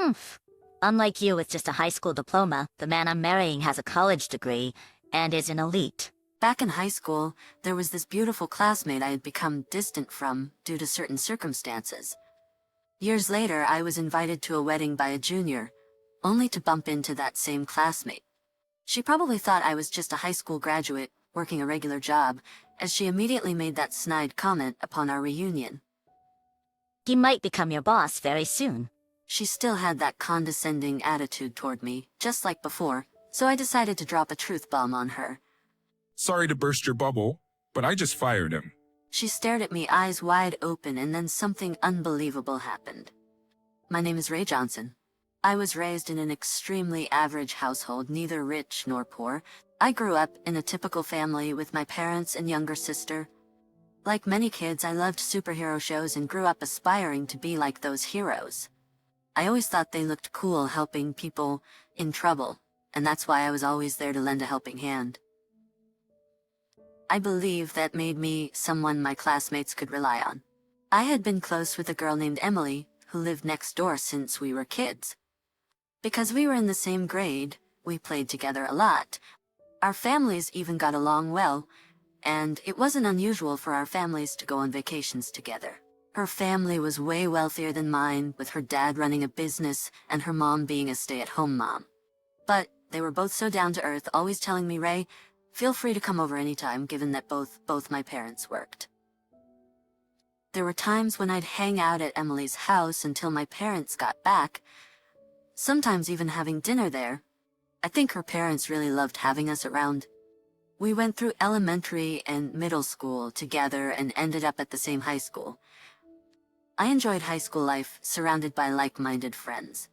Humph. Unlike you with just a high school diploma, the man I'm marrying has a college degree and is an elite. Back in high school, there was this beautiful classmate I had become distant from due to certain circumstances. Years later, I was invited to a wedding by a junior, only to bump into that same classmate. She probably thought I was just a high school graduate, working a regular job, as she immediately made that snide comment upon our reunion. He might become your boss very soon. She still had that condescending attitude toward me, just like before, so I decided to drop a truth bomb on her. Sorry to burst your bubble, but I just fired him. She stared at me, eyes wide open, and then something unbelievable happened. My name is Ray Johnson. I was raised in an extremely average household, neither rich nor poor. I grew up in a typical family with my parents and younger sister. Like many kids, I loved superhero shows and grew up aspiring to be like those heroes. I always thought they looked cool helping people in trouble, and that's why I was always there to lend a helping hand. I believe that made me someone my classmates could rely on. I had been close with a girl named Emily, who lived next door since we were kids. Because we were in the same grade, we played together a lot. Our families even got along well, and it wasn't unusual for our families to go on vacations together. Her family was way wealthier than mine, with her dad running a business and her mom being a stay-at-home mom. But they were both so down to earth, always telling me, "Ray, feel free to come over anytime," given that both my parents worked. There were times when I'd hang out at Emily's house until my parents got back, sometimes even having dinner there. I think her parents really loved having us around. We went through elementary and middle school together and ended up at the same high school. I enjoyed high school life, surrounded by like-minded friends.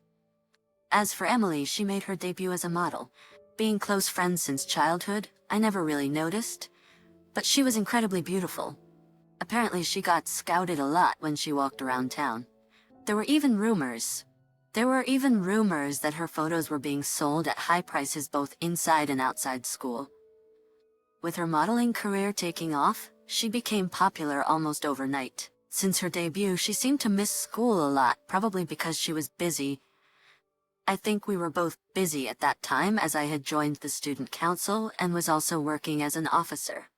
As for Emily, she made her debut as a model. Being close friends since childhood, I never really noticed, but she was incredibly beautiful. Apparently she got scouted a lot when she walked around town. There were even rumors that her photos were being sold at high prices both inside and outside school. With her modeling career taking off, she became popular almost overnight. Since her debut, she seemed to miss school a lot, probably because she was busy. I think we were both busy at that time, as I had joined the student council and was also working as an officer.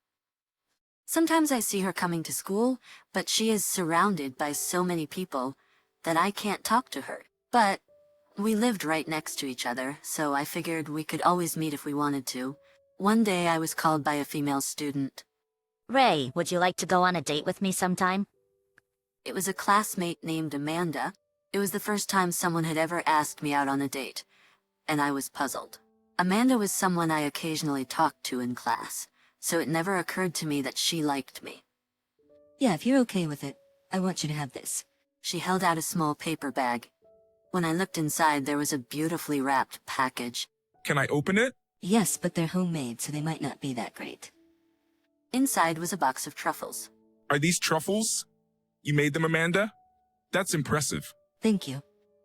Sometimes I see her coming to school, but she is surrounded by so many people that I can't talk to her. But we lived right next to each other, so I figured we could always meet if we wanted to. One day I was called by a female student. Ray, would you like to go on a date with me sometime? It was a classmate named Amanda. It was the first time someone had ever asked me out on a date, and I was puzzled. Amanda was someone I occasionally talked to in class, so it never occurred to me that she liked me. Yeah, if you're okay with it, I want you to have this. She held out a small paper bag. When I looked inside, there was a beautifully wrapped package. Can I open it? Yes, but they're homemade, so they might not be that great. Inside was a box of truffles. Are these truffles? You made them, Amanda? That's impressive. Thank you.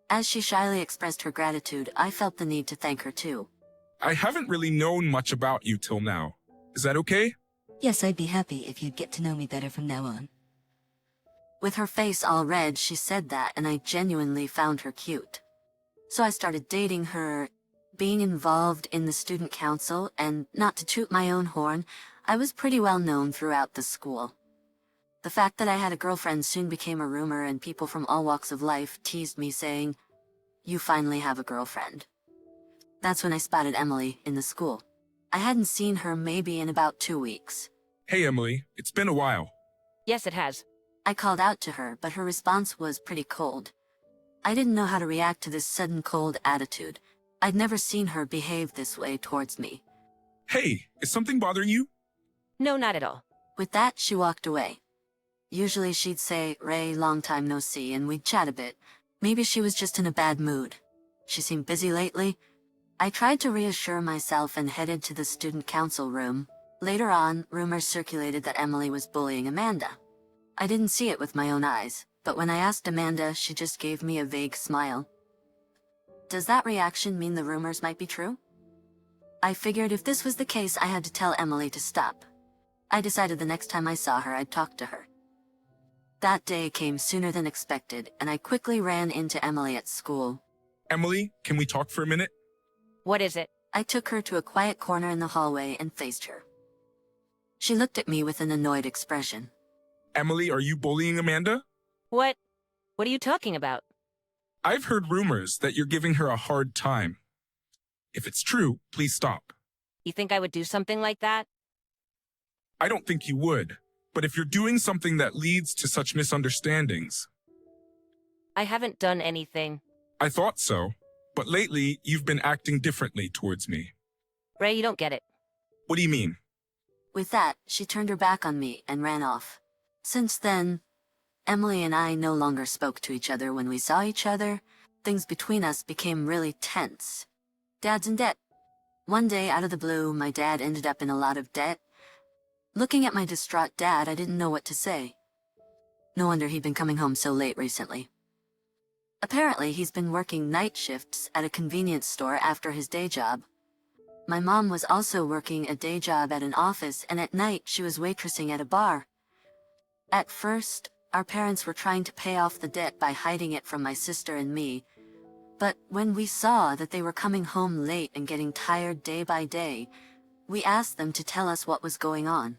As she shyly expressed her gratitude, I felt the need to thank her too. I haven't really known much about you till now. Is that okay? Yes, I'd be happy if you'd get to know me better from now on. With her face all red, she said that, and I genuinely found her cute. So I started dating her. Being involved in the student council, and not to toot my own horn, I was pretty well known throughout the school. The fact that I had a girlfriend soon became a rumor, and people from all walks of life teased me, saying, "You finally have a girlfriend." That's when I spotted Emily in the school. I hadn't seen her maybe in about 2 weeks. Hey, Emily, it's been a while. Yes, it has. I called out to her, but her response was pretty cold. I didn't know how to react to this sudden cold attitude. I'd never seen her behave this way towards me. Hey, is something bothering you? No, not at all. With that, she walked away. Usually she'd say, "Ray, long time no see," and we'd chat a bit. Maybe she was just in a bad mood. She seemed busy lately. I tried to reassure myself and headed to the student council room. Later on, rumors circulated that Emily was bullying Amanda. I didn't see it with my own eyes, but when I asked Amanda, she just gave me a vague smile. Does that reaction mean the rumors might be true? I figured if this was the case, I had to tell Emily to stop. I decided the next time I saw her, I'd talk to her. That day came sooner than expected, and I quickly ran into Emily at school. Emily, can we talk for a minute? What is it? I took her to a quiet corner in the hallway and faced her. She looked at me with an annoyed expression. Emily, are you bullying Amanda? What? What are you talking about? I've heard rumors that you're giving her a hard time. If it's true, please stop. You think I would do something like that? I don't think you would, but if you're doing something that leads to such misunderstandings, I haven't done anything. I thought so, but lately you've been acting differently towards me. Ray, you don't get it. What do you mean? With that, she turned her back on me and ran off. Since then, Emily and I no longer spoke to each other when we saw each other. Things between us became really tense. Dad's in debt. One day, out of the blue, my dad ended up in a lot of debt. Looking at my distraught dad, I didn't know what to say. No wonder he'd been coming home so late recently. Apparently, he's been working night shifts at a convenience store after his day job. My mom was also working a day job at an office, and at night she was waitressing at a bar. At first, our parents were trying to pay off the debt by hiding it from my sister and me. But when we saw that they were coming home late and getting tired day by day, we asked them to tell us what was going on.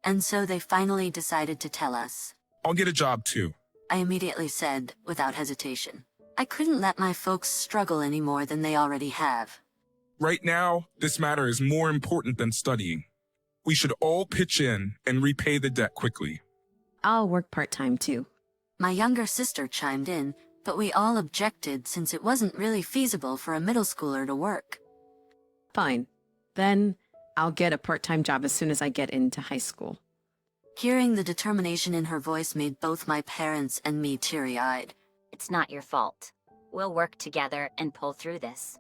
And so they finally decided to tell us. I'll get a job too. I immediately said, without hesitation. I couldn't let my folks struggle any more than they already have. Right now, this matter is more important than studying. We should all pitch in and repay the debt quickly. I'll work part-time too. My younger sister chimed in, but we all objected since it wasn't really feasible for a middle schooler to work. Fine. Then I'll get a part-time job as soon as I get into high school. Hearing the determination in her voice made both my parents and me teary-eyed. It's not your fault. We'll work together and pull through this.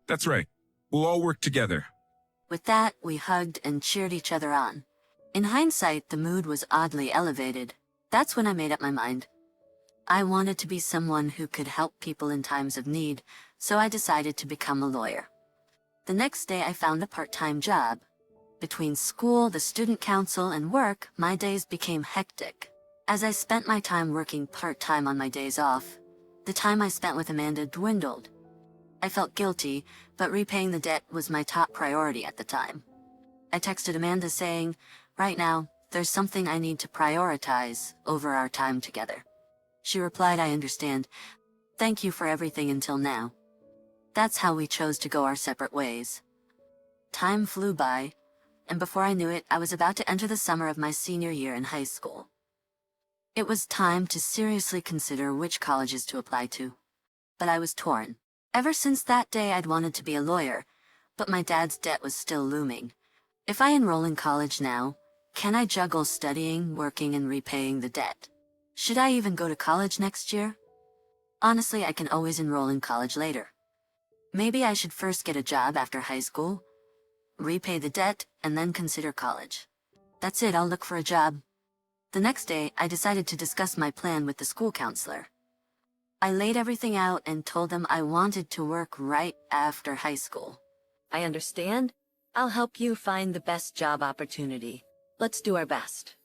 That's right. We'll all work together. With that, we hugged and cheered each other on. In hindsight, the mood was oddly elevated. That's when I made up my mind. I wanted to be someone who could help people in times of need, so I decided to become a lawyer. The next day, I found a part-time job. Between school, the student council, and work, my days became hectic. As I spent my time working part-time on my days off, the time I spent with Amanda dwindled. I felt guilty, but repaying the debt was my top priority at the time. I texted Amanda saying, "Right now, there's something I need to prioritize over our time together." She replied, "I understand. Thank you for everything until now." That's how we chose to go our separate ways. Time flew by, and before I knew it, I was about to enter the summer of my senior year in high school. It was time to seriously consider which colleges to apply to. But I was torn. Ever since that day, I'd wanted to be a lawyer, but my dad's debt was still looming. If I enroll in college now, can I juggle studying, working, and repaying the debt? Should I even go to college next year? Honestly, I can always enroll in college later. Maybe I should first get a job after high school, repay the debt, and then consider college. That's it, I'll look for a job. The next day, I decided to discuss my plan with the school counselor. I laid everything out and told them I wanted to work right after high school. I understand. I'll help you find the best job opportunity. Let's do our best.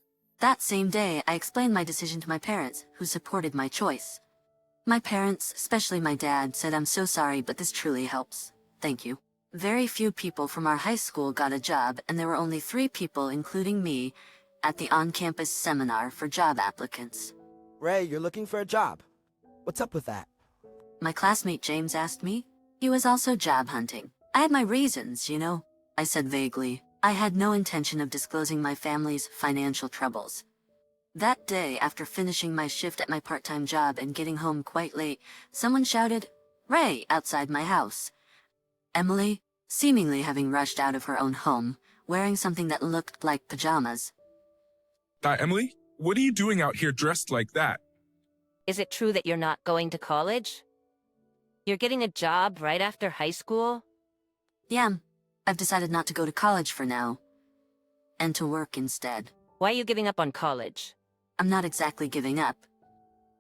That same day, I explained my decision to my parents, who supported my choice. My parents, especially my dad, said, "I'm so sorry, but this truly helps. Thank you." Very few people from our high school got a job, and there were only 3 people, including me, at the on-campus seminar for job applicants. Ray, you're looking for a job. What's up with that? My classmate James asked me. He was also job hunting. I had my reasons, you know, I said vaguely. I had no intention of disclosing my family's financial troubles. That day, after finishing my shift at my part-time job and getting home quite late, someone shouted, "Ray," outside my house. Emily, seemingly having rushed out of her own home, wearing something that looked like pajamas. Emily, what are you doing out here dressed like that? Is it true that you're not going to college? You're getting a job right after high school? Yeah, I've decided not to go to college for now, and to work instead. Why are you giving up on college? I'm not exactly giving up.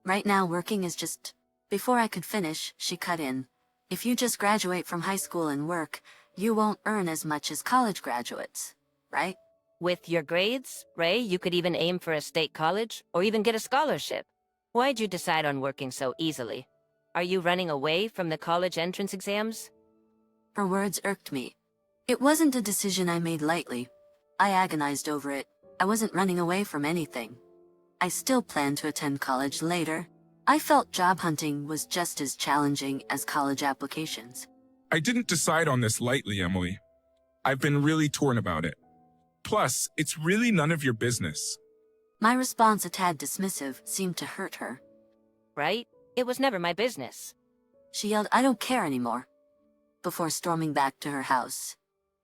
Right now, working is just... Before I could finish, she cut in. If you just graduate from high school and work, you won't earn as much as college graduates, right? With your grades, Ray, you could even aim for a state college or even get a scholarship. Why'd you decide on working so easily? Are you running away from the college entrance exams? Her words irked me. It wasn't a decision I made lightly. I agonized over it. I wasn't running away from anything. I still planned to attend college later. I felt job hunting was just as challenging as college applications. I didn't decide on this lightly, Emily. I've been really torn about it. Plus, it's really none of your business. My response, a tad dismissive, seemed to hurt her. Right? It was never my business. She yelled, "I don't care anymore," before storming back to her house.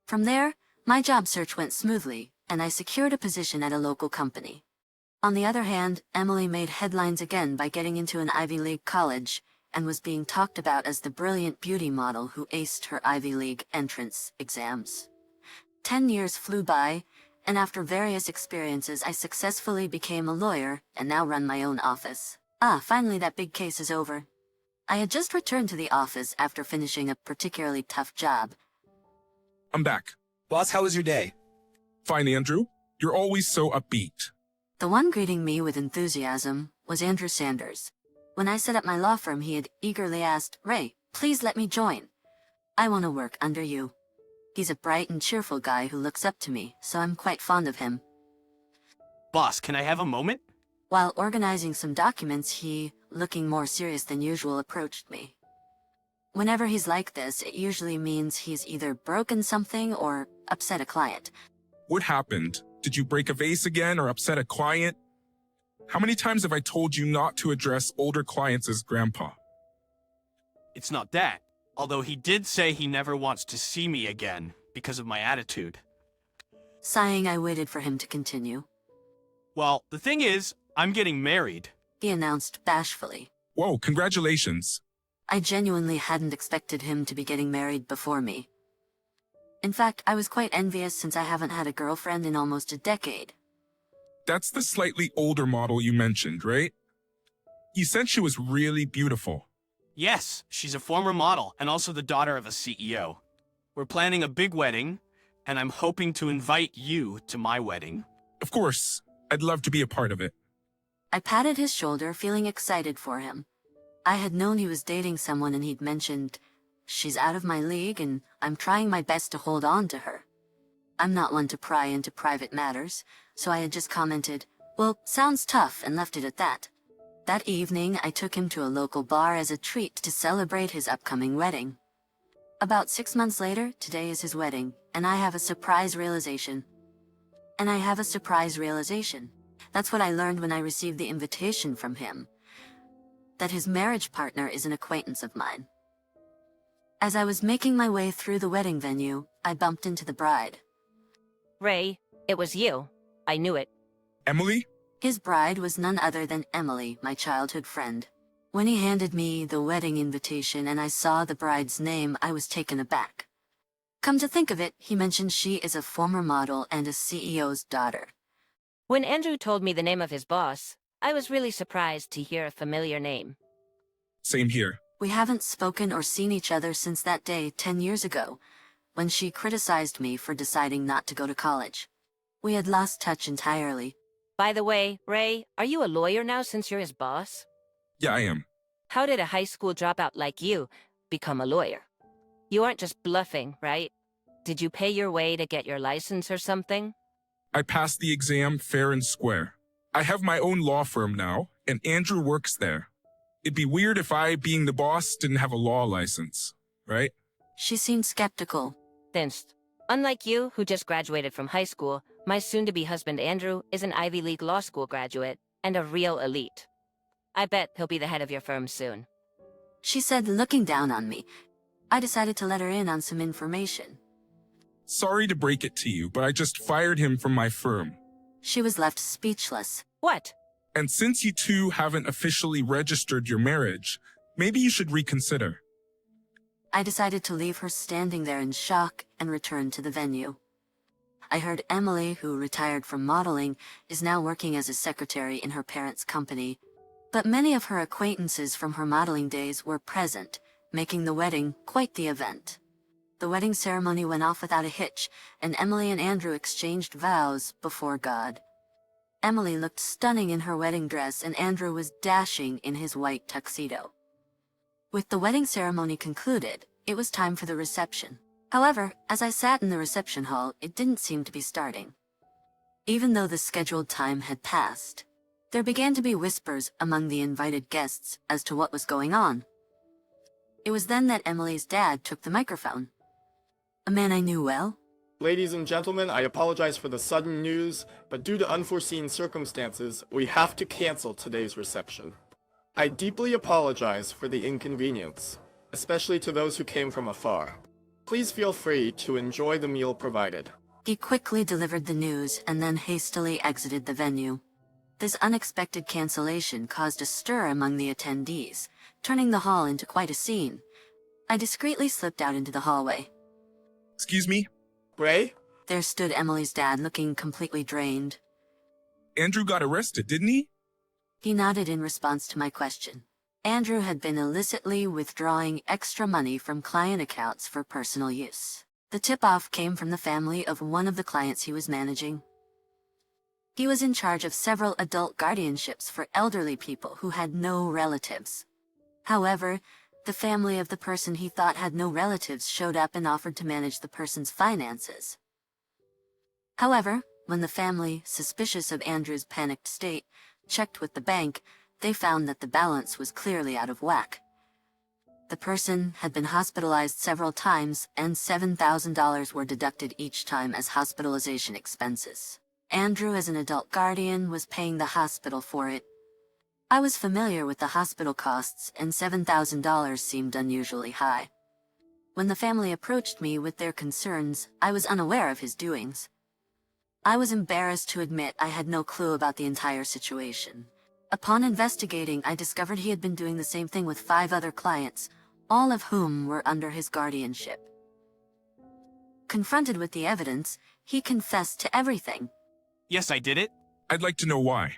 From there, my job search went smoothly, and I secured a position at a local company. On the other hand, Emily made headlines again by getting into an Ivy League college, and was being talked about as the brilliant beauty model who aced her Ivy League entrance exams. 10 years flew by, and after various experiences I successfully became a lawyer and now run my own office. Finally that big case is over. I had just returned to the office after finishing a particularly tough job. I'm back. Boss, how was your day? Fine, Andrew. You're always so upbeat. The one greeting me with enthusiasm was Andrew Sanders. When I set up my law firm, he had eagerly asked, "Ray, please let me join. I want to work under you." He's a bright and cheerful guy who looks up to me, so I'm quite fond of him. Boss, can I have a moment? While organizing some documents, he, looking more serious than usual, approached me. Whenever he's like this, it usually means he's either broken something or upset a client. What happened? Did you break a vase again or upset a client? How many times have I told you not to address older clients as grandpa? It's not that, although he did say he never wants to see me again because of my attitude. Sighing, I waited for him to continue. Well, the thing is, I'm getting married. He announced bashfully. Whoa, congratulations. I genuinely hadn't expected him to be getting married before me. In fact, I was quite envious since I haven't had a girlfriend in almost a decade. That's the slightly older model you mentioned, right? You said she was really beautiful. Yes, she's a former model and also the daughter of a CEO. We're planning a big wedding, and I'm hoping to invite you to my wedding. Of course, I'd love to be a part of it. I patted his shoulder, feeling excited for him. I had known he was dating someone and he'd mentioned, "She's out of my league and I'm trying my best to hold on to her." I'm not one to pry into private matters, so I had just commented, "Well, sounds tough," and left it at that. That evening, I took him to a local bar as a treat to celebrate his upcoming wedding. About 6 months later, today is his wedding, and I have a surprise realization. That's what I learned when I received the invitation from him. That his marriage partner is an acquaintance of mine. As I was making my way through the wedding venue, I bumped into the bride. Ray, it was you. I knew it. Emily? His bride was none other than Emily, my childhood friend. When he handed me the wedding invitation and I saw the bride's name, I was taken aback. Come to think of it, he mentioned she is a former model and a CEO's daughter. When Andrew told me the name of his boss, I was really surprised to hear a familiar name. Same here. We haven't spoken or seen each other since that day 10 years ago, when she criticized me for deciding not to go to college. We had lost touch entirely. By the way, Ray, are you a lawyer now since you're his boss? Yeah, I am. How did a high school dropout like you become a lawyer? You aren't just bluffing, right? Did you pay your way to get your license or something? I passed the exam fair and square. I have my own law firm now, and Andrew works there. It'd be weird if I, being the boss, didn't have a law license, right? She seemed skeptical. Thinsed. Unlike you, who just graduated from high school, my soon-to-be husband Andrew is an Ivy League law school graduate and a real elite. I bet he'll be the head of your firm soon. She said, looking down on me. I decided to let her in on some information. Sorry to break it to you, but I just fired him from my firm. She was left speechless. What? And since you two haven't officially registered your marriage, maybe you should reconsider. I decided to leave her standing there in shock and return to the venue. I heard Emily, who retired from modeling, is now working as a secretary in her parents' company. But many of her acquaintances from her modeling days were present, making the wedding quite the event. The wedding ceremony went off without a hitch, and Emily and Andrew exchanged vows before God. Emily looked stunning in her wedding dress, and Andrew was dashing in his white tuxedo. With the wedding ceremony concluded, it was time for the reception. However, as I sat in the reception hall, it didn't seem to be starting. Even though the scheduled time had passed, there began to be whispers among the invited guests as to what was going on. It was then that Emily's dad took the microphone. A man I knew well. Ladies and gentlemen, I apologize for the sudden news, but due to unforeseen circumstances, we have to cancel today's reception. I deeply apologize for the inconvenience, especially to those who came from afar. Please feel free to enjoy the meal provided. He quickly delivered the news and then hastily exited the venue. This unexpected cancellation caused a stir among the attendees, turning the hall into quite a scene. I discreetly slipped out into the hallway. Excuse me? Ray? There stood Emily's dad, looking completely drained. Andrew got arrested, didn't he? He nodded in response to my question. Andrew had been illicitly withdrawing extra money from client accounts for personal use. The tip-off came from the family of one of the clients he was managing. He was in charge of several adult guardianships for elderly people who had no relatives. However, the family of the person he thought had no relatives showed up and offered to manage the person's finances. However, when the family, suspicious of Andrew's panicked state, checked with the bank, they found that the balance was clearly out of whack. The person had been hospitalized several times, and $7,000 were deducted each time as hospitalization expenses. Andrew, as an adult guardian, was paying the hospital for it. I was familiar with the hospital costs, and $7,000 seemed unusually high. When the family approached me with their concerns, I was unaware of his doings. I was embarrassed to admit I had no clue about the entire situation. Upon investigating, I discovered he had been doing the same thing with 5 other clients, all of whom were under his guardianship. Confronted with the evidence, he confessed to everything. Yes, I did it. I'd like to know why.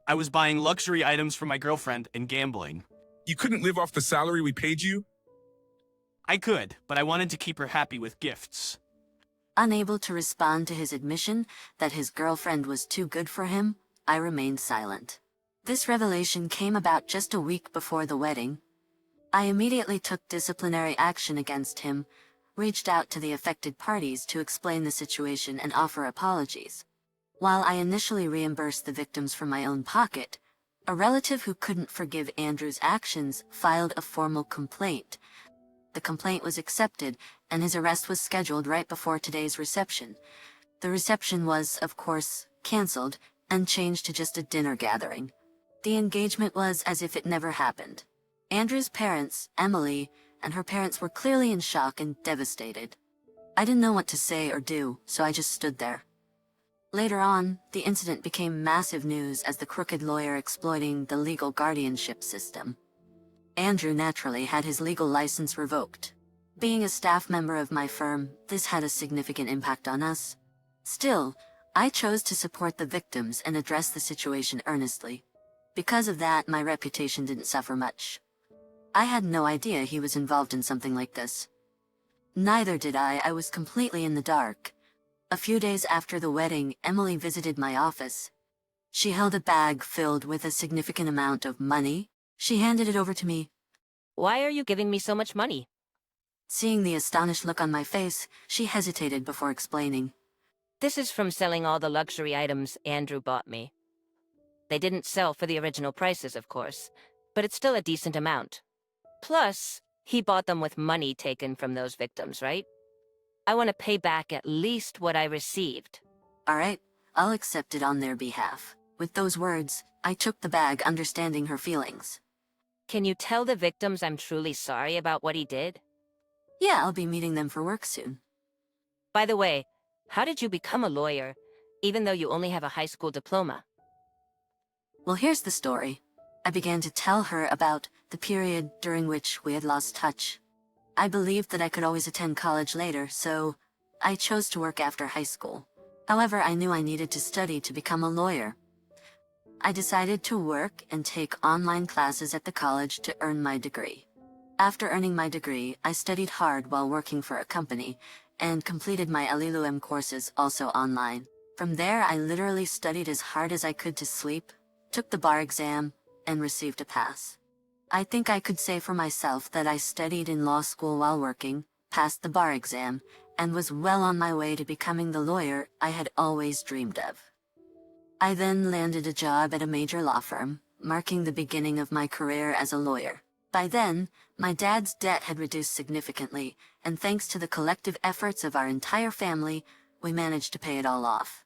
I was buying luxury items for my girlfriend and gambling. You couldn't live off the salary we paid you? I could, but I wanted to keep her happy with gifts. Unable to respond to his admission that his girlfriend was too good for him, I remained silent. This revelation came about just a week before the wedding. I immediately took disciplinary action against him, reached out to the affected parties to explain the situation and offer apologies. While I initially reimbursed the victims from my own pocket, a relative who couldn't forgive Andrew's actions filed a formal complaint. The complaint was accepted, and his arrest was scheduled right before today's reception. The reception was, of course, cancelled and changed to just a dinner gathering. The engagement was as if it never happened. Andrew's parents, Emily, and her parents were clearly in shock and devastated. I didn't know what to say or do, so I just stood there. Later on, the incident became massive news as the crooked lawyer exploiting the legal guardianship system. Andrew naturally had his legal license revoked. Being a staff member of my firm, this had a significant impact on us. Still, I chose to support the victims and address the situation earnestly. Because of that, my reputation didn't suffer much. I had no idea he was involved in something like this. Neither did I was completely in the dark. A few days after the wedding, Emily visited my office. She held a bag filled with a significant amount of money. She handed it over to me. Why are you giving me so much money? Seeing the astonished look on my face, she hesitated before explaining. This is from selling all the luxury items Andrew bought me. They didn't sell for the original prices, of course, but it's still a decent amount. Plus, he bought them with money taken from those victims, right? I want to pay back at least what I received. All right, I'll accept it on their behalf. With those words, I took the bag, understanding her feelings. Can you tell the victims I'm truly sorry about what he did? Yeah, I'll be meeting them for work soon. By the way, how did you become a lawyer, even though you only have a high school diploma? Well, here's the story. I began to tell her about the period during which we had lost touch. I believed that I could always attend college later, so I chose to work after high school. However, I knew I needed to study to become a lawyer. I decided to work and take online classes at the college to earn my degree. After earning my degree, I studied hard while working for a company and completed my LLM courses also online. From there, I literally studied as hard as I could to sleep, took the bar exam, and received a pass. I think I could say for myself that I studied in law school while working, passed the bar exam, and was well on my way to becoming the lawyer I had always dreamed of. I then landed a job at a major law firm, marking the beginning of my career as a lawyer. By then, my dad's debt had reduced significantly, and thanks to the collective efforts of our entire family, we managed to pay it all off.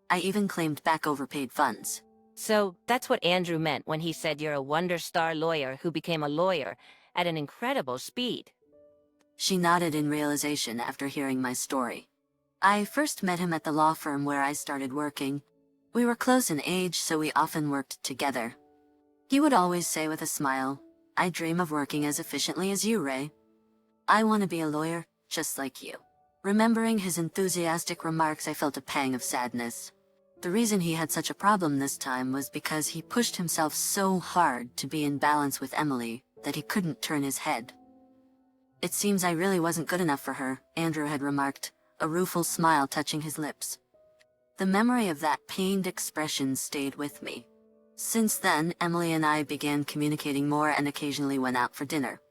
I even claimed back overpaid funds. So that's what Andrew meant when he said you're a wonder star lawyer who became a lawyer at an incredible speed. She nodded in realization after hearing my story. I first met him at the law firm where I started working. We were close in age, so we often worked together. He would always say with a smile, "I dream of working as efficiently as you, Ray. I want to be a lawyer, just like you." Remembering his enthusiastic remarks, I felt a pang of sadness. The reason he had such a problem this time was because he pushed himself so hard to be in balance with Emily that he couldn't turn his head. "It seems I really wasn't good enough for her," Andrew had remarked, a rueful smile touching his lips. The memory of that pained expression stayed with me. Since then, Emily and I began communicating more and occasionally went out for dinner.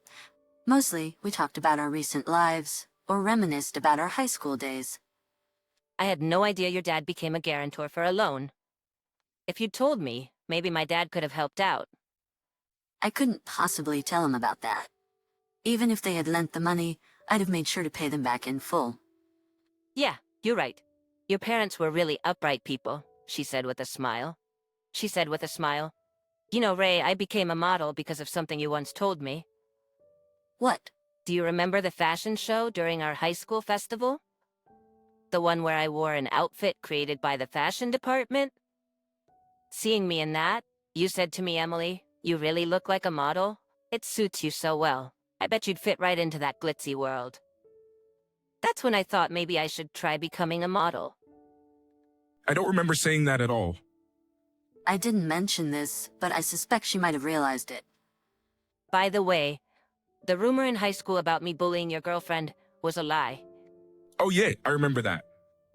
Mostly, we talked about our recent lives, or reminisced about our high school days. I had no idea your dad became a guarantor for a loan. If you'd told me, maybe my dad could have helped out. I couldn't possibly tell him about that. Even if they had lent the money, I'd have made sure to pay them back in full. Yeah, you're right. Your parents were really upright people, she said with a smile. You know, Ray, I became a model because of something you once told me. What? Do you remember the fashion show during our high school festival? The one where I wore an outfit created by the fashion department? Seeing me in that, you said to me, "Emily, you really look like a model. It suits you so well. I bet you'd fit right into that glitzy world." That's when I thought maybe I should try becoming a model. I don't remember saying that at all. I didn't mention this, but I suspect she might have realized it. By the way, the rumor in high school about me bullying your girlfriend was a lie. Oh yeah, I remember that.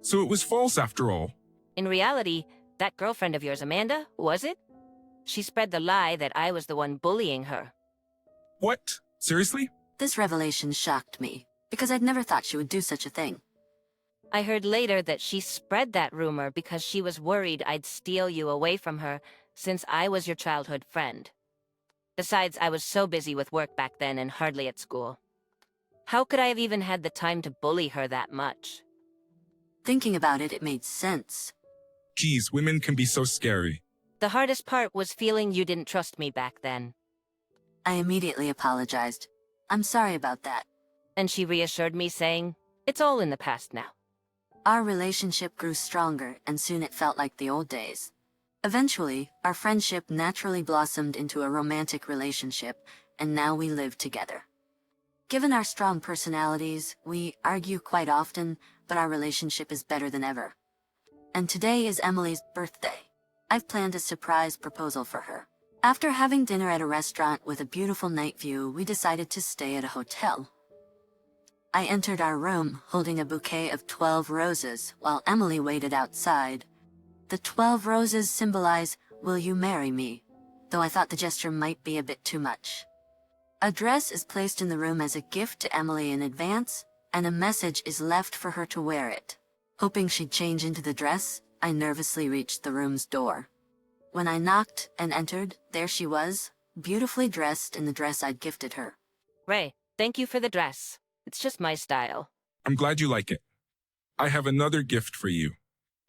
So it was false after all. In reality, that girlfriend of yours, Amanda, was it? She spread the lie that I was the one bullying her. What? Seriously? This revelation shocked me, because I'd never thought she would do such a thing. I heard later that she spread that rumor because she was worried I'd steal you away from her since I was your childhood friend. Besides, I was so busy with work back then and hardly at school. How could I have even had the time to bully her that much? Thinking about it, it made sense. Geez, women can be so scary. The hardest part was feeling you didn't trust me back then. I immediately apologized. "I'm sorry about that." And she reassured me, saying, "It's all in the past now." Our relationship grew stronger, and soon it felt like the old days. Eventually, our friendship naturally blossomed into a romantic relationship, and now we live together. Given our strong personalities, we argue quite often, but our relationship is better than ever. And today is Emily's birthday. I've planned a surprise proposal for her. After having dinner at a restaurant with a beautiful night view, we decided to stay at a hotel. I entered our room holding a bouquet of 12 roses while Emily waited outside. The 12 roses symbolize, "Will you marry me?" though I thought the gesture might be a bit too much. A dress is placed in the room as a gift to Emily in advance, and a message is left for her to wear it. Hoping she'd change into the dress, I nervously reached the room's door. When I knocked and entered, there she was, beautifully dressed in the dress I'd gifted her. Ray, thank you for the dress. It's just my style. I'm glad you like it. I have another gift for you.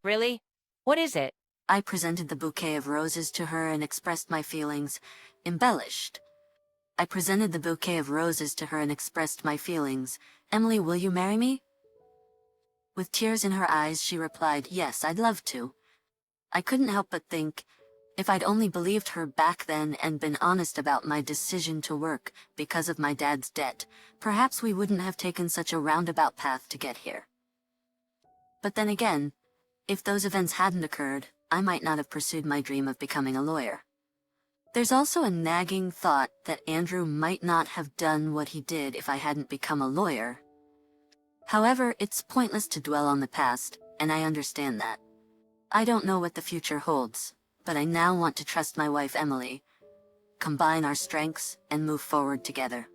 Really? What is it? I presented the bouquet of roses to her and expressed my feelings, embellished. "Emily, will you marry me?" With tears in her eyes, she replied, "Yes, I'd love to." I couldn't help but think, if I'd only believed her back then and been honest about my decision to work because of my dad's debt, perhaps we wouldn't have taken such a roundabout path to get here. But then again, if those events hadn't occurred, I might not have pursued my dream of becoming a lawyer. There's also a nagging thought that Andrew might not have done what he did if I hadn't become a lawyer. However, it's pointless to dwell on the past, and I understand that. I don't know what the future holds, but I now want to trust my wife Emily. combine our strengths, and move forward together.